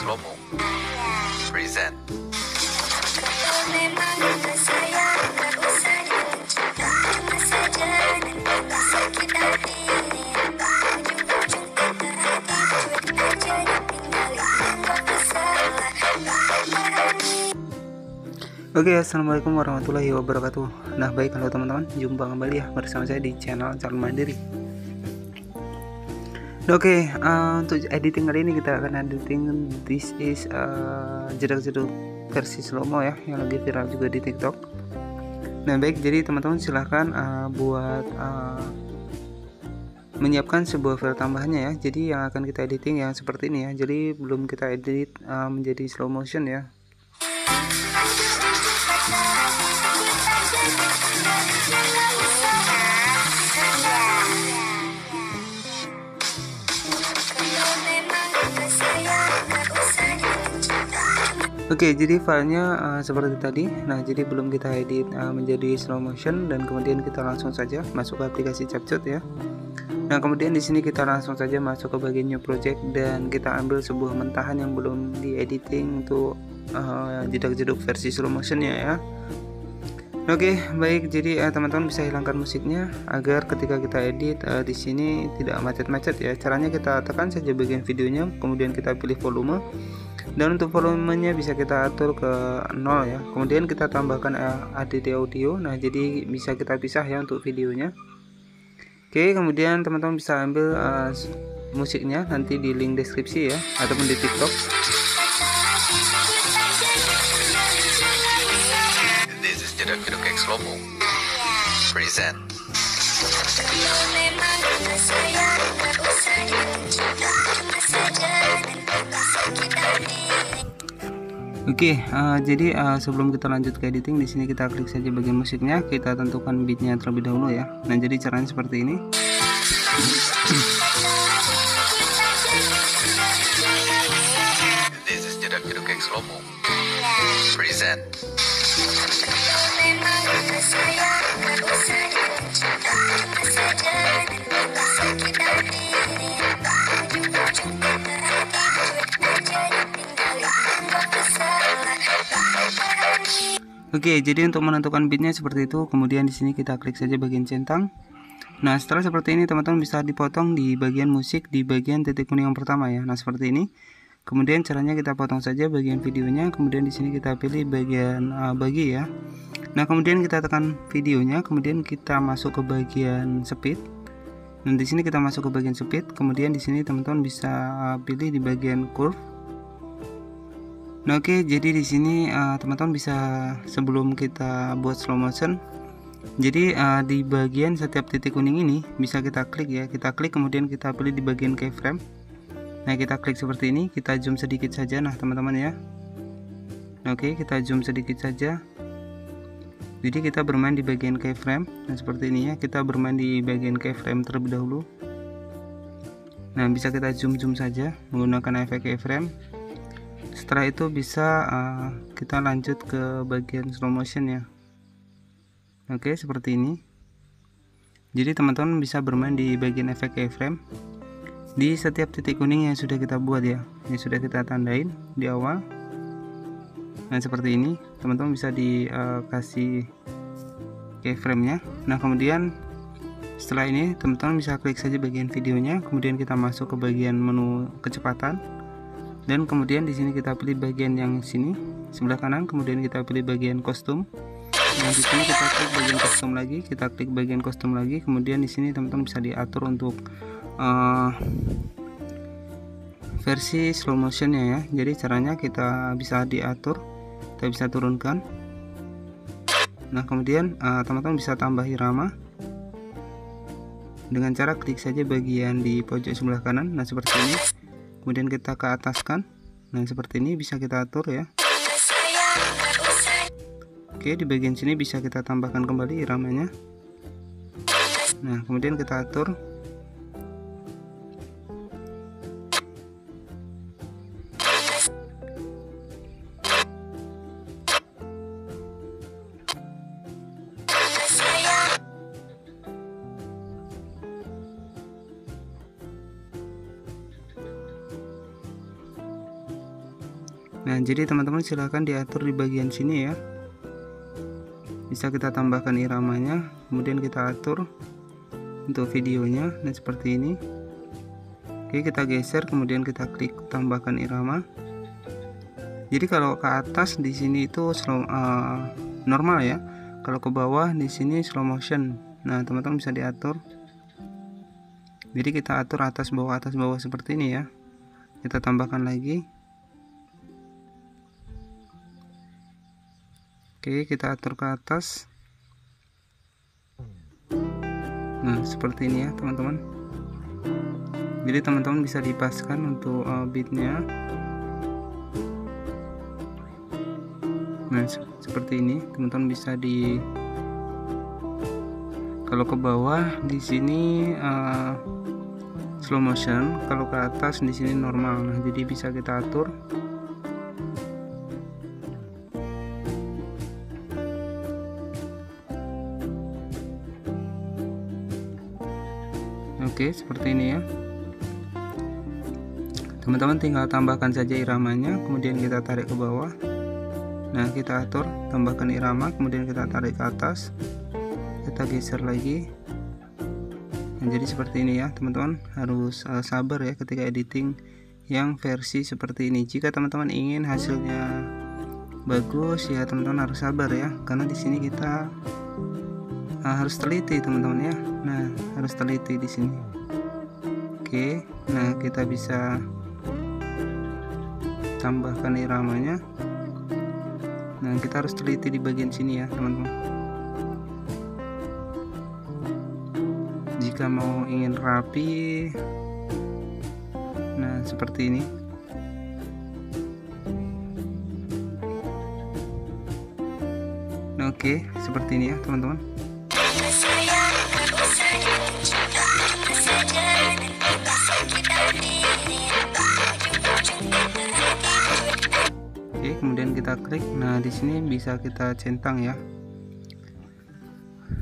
Slow-mo present. Oke, assalamualaikum warahmatullahi wabarakatuh. Nah, baik, halo teman-teman, jumpa kembali ya bersama saya di channel Calon Mandiri. Oke, untuk editing kali ini kita akan editing this is jedak-jeduk versi slow-mo ya, yang lagi viral juga di TikTok. Nah, baik, jadi teman-teman silahkan buat menyiapkan sebuah file tambahannya ya. Jadi yang akan kita editing yang seperti ini ya. Jadi belum kita edit menjadi slow motion ya. Oke, jadi filenya seperti tadi. Nah, jadi belum kita edit menjadi slow motion, dan kemudian kita langsung saja masuk ke aplikasi CapCut ya. Nah, kemudian di sini kita langsung saja masuk ke bagian new project dan kita ambil sebuah mentahan yang belum diediting untuk jedak-jeduk versi slow motionnya ya. Oke, baik. Jadi teman-teman bisa hilangkan musiknya agar ketika kita edit di sini tidak macet-macet ya. Caranya kita tekan saja bagian videonya, kemudian kita pilih volume. Dan untuk volumenya bisa kita atur ke 0 ya. Kemudian kita tambahkan ADD audio. Nah, jadi bisa kita pisah ya untuk videonya. Oke, kemudian teman-teman bisa ambil musiknya nanti di link deskripsi ya, ataupun di TikTok. This is jedak-jeduk Slow-mo present. Oke, jadi sebelum kita lanjut ke editing, di sini kita klik saja bagian musiknya, kita tentukan beatnya terlebih dahulu ya. Nah, jadi caranya seperti ini. This is jedak-jeduk Slow-mo present. Oke, jadi untuk menentukan beatnya seperti itu. Kemudian di sini kita klik saja bagian centang. Nah, setelah seperti ini teman-teman bisa dipotong di bagian musik di bagian titik kuning yang pertama ya. Nah, seperti ini. Kemudian caranya kita potong saja bagian videonya. Kemudian di sini kita pilih bagian bagi ya. Nah, kemudian kita tekan videonya. Kemudian kita masuk ke bagian speed. Dan di sini kita masuk ke bagian speed. Kemudian di sini teman-teman bisa pilih di bagian curve. Nah, oke, jadi di sini teman-teman bisa, sebelum kita buat slow motion, jadi di bagian setiap titik kuning ini bisa kita klik ya, kita klik kemudian kita pilih di bagian keyframe. Nah, kita klik seperti ini, kita zoom sedikit saja. Nah, teman-teman ya. Nah, oke, kita zoom sedikit saja. Jadi kita bermain di bagian keyframe. Nah, seperti ini ya, kita bermain di bagian keyframe terlebih dahulu. Nah, bisa kita zoom saja menggunakan efek keyframe. Setelah itu bisa kita lanjut ke bagian slow motion ya. Oke, seperti ini. Jadi teman-teman bisa bermain di bagian efek keyframe di setiap titik kuning yang sudah kita buat ya, yang sudah kita tandain di awal. Nah, seperti ini teman-teman bisa dikasih keyframe nya. Nah, kemudian setelah ini teman-teman bisa klik saja bagian videonya, kemudian kita masuk ke bagian menu kecepatan. Dan kemudian di sini kita pilih bagian yang sini sebelah kanan, kemudian kita pilih bagian kostum. Nah, di sini kita klik bagian kostum lagi, kita klik bagian kostum lagi, kemudian di sini teman-teman bisa diatur untuk versi slow motionnya ya. Jadi caranya kita bisa diatur, kita bisa turunkan. Nah, kemudian teman-teman bisa tambah irama dengan cara klik saja bagian di pojok sebelah kanan. Nah, seperti ini. Kemudian kita ke ataskan. Nah, seperti ini bisa kita atur ya. Oke, di bagian sini bisa kita tambahkan kembali iramanya. Nah, kemudian kita atur. Nah, jadi teman-teman silahkan diatur di bagian sini ya. Bisa kita tambahkan iramanya, kemudian kita atur untuk videonya. Nah, seperti ini. Oke, kita geser, kemudian kita klik tambahkan irama. Jadi kalau ke atas di sini itu normal ya. Kalau ke bawah di sini slow motion. Nah, teman-teman bisa diatur. Jadi kita atur atas bawah seperti ini ya. Kita tambahkan lagi. Oke, kita atur ke atas. Nah, seperti ini ya teman-teman. Jadi teman-teman bisa dipaskan untuk beatnya. Nah, seperti ini teman-teman bisa kalau ke bawah di sini slow motion, kalau ke atas di sini normal. Nah, jadi bisa kita atur. Oke, seperti ini ya. Teman-teman tinggal tambahkan saja iramanya, kemudian kita tarik ke bawah. Nah, kita atur, tambahkan irama, kemudian kita tarik ke atas. Kita geser lagi. Nah, jadi seperti ini ya teman-teman. Harus sabar ya ketika editing yang versi seperti ini. Jika teman-teman ingin hasilnya bagus ya, teman-teman harus sabar ya, karena di sini kita harus teliti teman-teman ya. Nah, harus teliti di sini. Oke, nah kita bisa tambahkan iramanya. Nah, kita harus teliti di bagian sini ya teman-teman. Jika mau ingin rapi, nah seperti ini. Nah, oke, seperti ini ya teman-teman. Oke, kemudian kita klik. Nah, di sini bisa kita centang ya.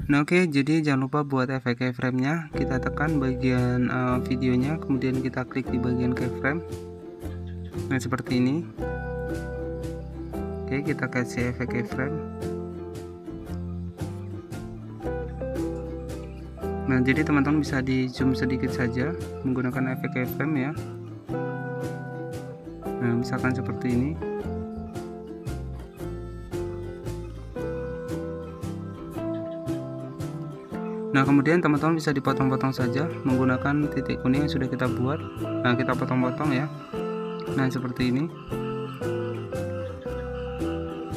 Nah, oke, jadi jangan lupa buat efek keyframe-nya. Kita tekan bagian videonya, kemudian kita klik di bagian keyframe. Nah, seperti ini. Oke, kita kasih efek keyframe. Nah, jadi teman-teman bisa di zoom sedikit saja menggunakan efek keyframe ya. Nah, misalkan seperti ini. Nah, kemudian teman-teman bisa dipotong-potong saja menggunakan titik kuning yang sudah kita buat. Nah, kita potong-potong ya. Nah, seperti ini.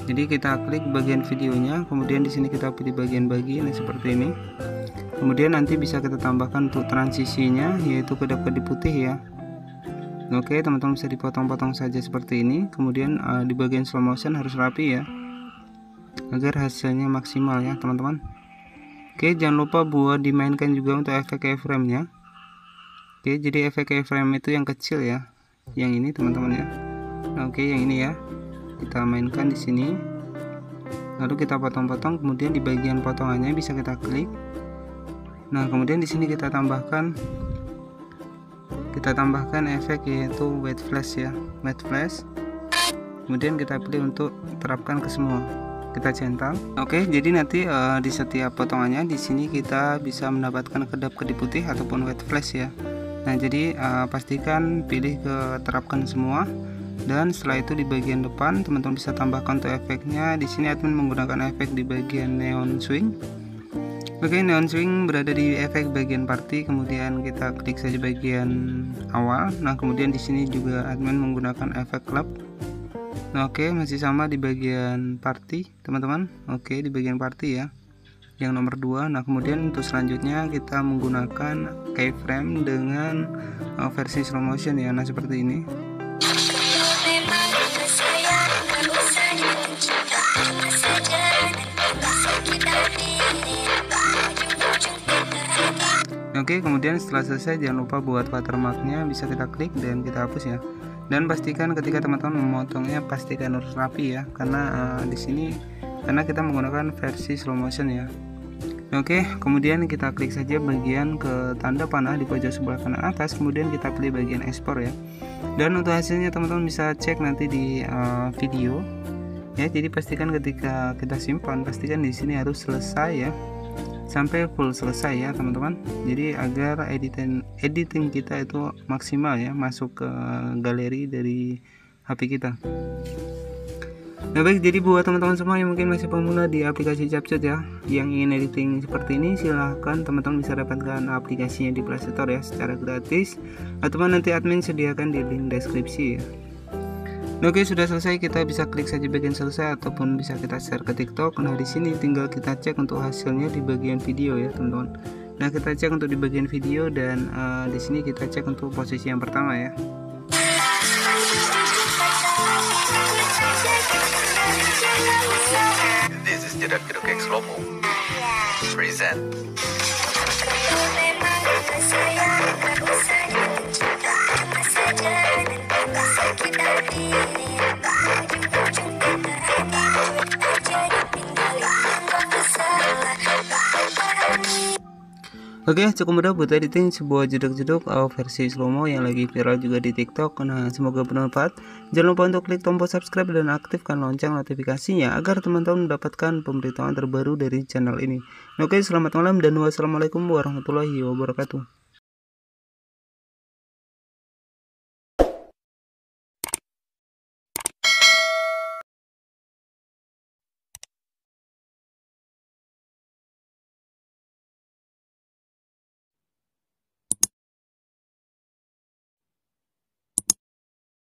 Jadi kita klik bagian videonya, kemudian di sini kita pilih bagian bagi. Nah, seperti ini. Kemudian nanti bisa kita tambahkan untuk transisinya, yaitu kedap-kedip putih ya. Oke, teman-teman bisa dipotong-potong saja seperti ini. Kemudian di bagian slow motion harus rapi ya, agar hasilnya maksimal ya teman-teman. Oke, jangan lupa buat dimainkan juga untuk efek keyframe-nya. Oke, jadi efek keyframe itu yang kecil ya, yang ini teman-teman ya. Nah, oke, yang ini ya, kita mainkan di sini. Lalu kita potong-potong, kemudian di bagian potongannya bisa kita klik. Nah, kemudian di sini kita tambahkan efek yaitu white flash ya, white flash. Kemudian kita pilih untuk terapkan ke semua. Kita centang. Oke, jadi nanti di setiap potongannya di sini kita bisa mendapatkan kedap-kedip putih ataupun white flash ya. Nah, jadi pastikan pilih ke terapkan semua, dan setelah itu di bagian depan teman-teman bisa tambahkan untuk efeknya. Di sini admin menggunakan efek di bagian neon swing. Oke, neon swing berada di efek bagian party, kemudian kita klik saja bagian awal. Nah, kemudian di sini juga admin menggunakan efek club. Nah, oke, masih sama di bagian party teman-teman. Oke, di bagian party ya, yang nomor 2. Nah, kemudian untuk selanjutnya kita menggunakan keyframe dengan versi slow motion ya. Nah, seperti ini. Oke, kemudian setelah selesai jangan lupa buat watermarknya bisa kita klik dan kita hapus ya. Dan pastikan ketika teman-teman memotongnya pastikan harus rapi ya, karena di sini karena kita menggunakan versi slow motion ya. Oke, kemudian kita klik saja bagian ke tanda panah di pojok sebelah kanan atas, kemudian kita pilih bagian ekspor ya. Dan untuk hasilnya teman-teman bisa cek nanti di video ya. Jadi pastikan ketika kita simpan, pastikan di sini harus selesai ya, sampai full selesai ya teman-teman. Jadi agar editing kita itu maksimal ya, masuk ke galeri dari HP kita. Nah baik, jadi buat teman-teman semua yang mungkin masih pemula di aplikasi CapCut ya, yang ingin editing seperti ini, silahkan teman-teman bisa dapatkan aplikasinya di Play Store ya secara gratis, atau nanti admin sediakan di link deskripsi ya. Nah, oke, sudah selesai, kita bisa klik saja bagian selesai ataupun bisa kita share ke TikTok. Nah di sini tinggal kita cek untuk hasilnya di bagian video ya teman-teman. Nah kita cek untuk di bagian video dan di sini kita cek untuk posisi yang pertama ya. This is Jedak Jeduk X Lomo. Present. Oke, cukup mudah buat editing sebuah jeduk-jeduk versi slow-mo yang lagi viral juga di TikTok. Nah, semoga bermanfaat. Jangan lupa untuk klik tombol subscribe dan aktifkan lonceng notifikasinya agar teman-teman mendapatkan pemberitahuan terbaru dari channel ini. Oke, selamat malam dan wassalamualaikum warahmatullahi wabarakatuh.